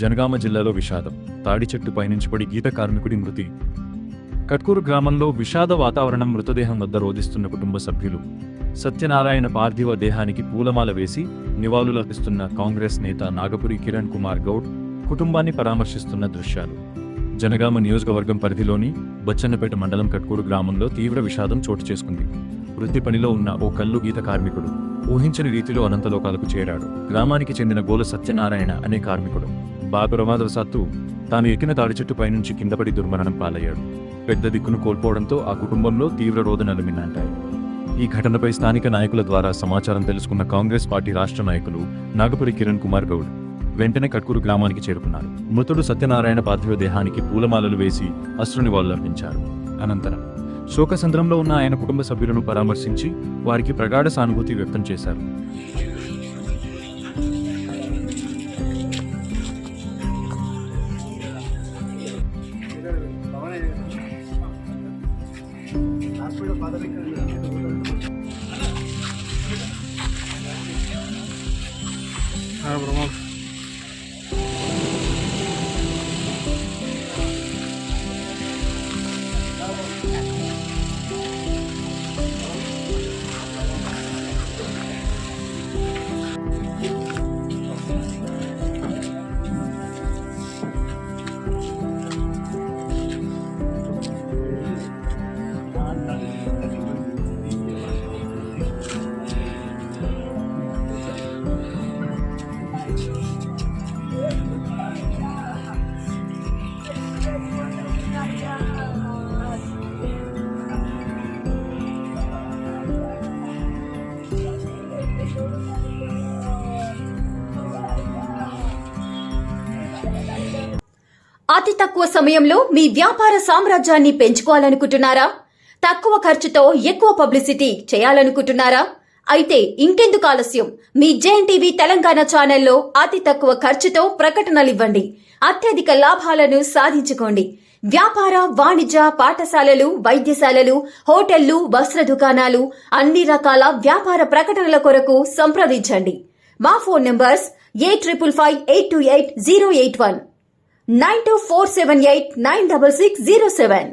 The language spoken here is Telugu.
జనగామ జిల్లాలో విషాదం. తాడి చెట్టు పైనుంచి పడి గీత కార్మికుడి మృతి. కట్కూరు గ్రామంలో విషాద వాతావరణం. మృతదేహం వద్ద రోధిస్తున్న కుటుంబ సభ్యులు. సత్యనారాయణ పార్థివ దేహానికి పూలమాల వేసి నివాళులర్పిస్తున్న కాంగ్రెస్ నేత నాగపురి కిరణ్ కుమార్ గౌడ్ కుటుంబాన్ని పరామర్శిస్తున్న దృశ్యాలు. జనగామ నియోజకవర్గం పరిధిలోని బచ్చన్నపేట మండలం కట్కూరు గ్రామంలో తీవ్ర విషాదం చోటు చేసుకుంది. వృత్తి పనిలో ఉన్న ఓ కల్లు గీత కార్మికుడు ఊహించని రీతిలో అనంతలోకాలకు చేరాడు. గ్రామానికి చెందిన గోల సత్యనారాయణ అనే కార్మికుడు బాగా ప్రమాదవశాత్తు తాను ఎక్కిన తాడి చెట్టు పైనుంచి కిందపడి దుర్మరణం పాలయ్యాడు. పెద్ద దిక్కును కోల్పోవడంతో ఆ కుటుంబంలో తీవ్ర రోదనలు మిన్నంటాయి. ఈ ఘటనపై స్థానిక నాయకుల ద్వారా సమాచారం తెలుసుకున్న కాంగ్రెస్ పార్టీ రాష్ట్ర నాయకులు నాగపురి కిరణ్ కుమార్ గౌడ్ వెంటనే కట్కూరు గ్రామానికి చేరుకున్నారు. మృతుడు సత్యనారాయణ పార్థివ దేహానికి పూలమాలలు వేసి అశ్రు నివాళులర్పించారు. అనంతరం శోకసంద్రంలో ఉన్న ఆయన కుటుంబ సభ్యులను పరామర్శించి వారికి ప్రగాఢ సానుభూతి వ్యక్తం చేశారు. అతి తక్కువ సమయంలో మీ వ్యాపార సామ్రాజ్యాన్ని పెంచుకోవాలనుకుంటున్నారా? తక్కువ ఖర్చుతో ఎక్కువ పబ్లిసిటీ చేయాలనుకుంటున్నారా? అయితే ఇంకెందుకు ఆలస్యం? మీ జేఎన్టీవీ తెలంగాణ ఛానల్లో అతి తక్కువ ఖర్చుతో ప్రకటనలివ్వండి. అత్యధిక లాభాలను సాధించుకోండి. వ్యాపార, వాణిజ్య, పాఠశాలలు, వైద్యశాలలు, హోటళ్లు, వస్త్ర దుకాణాలు, అన్ని రకాల వ్యాపార ప్రకటనల కొరకు సంప్రదించండి. మా ఫోన్ నంబర్స్ 8558288081 9247896607.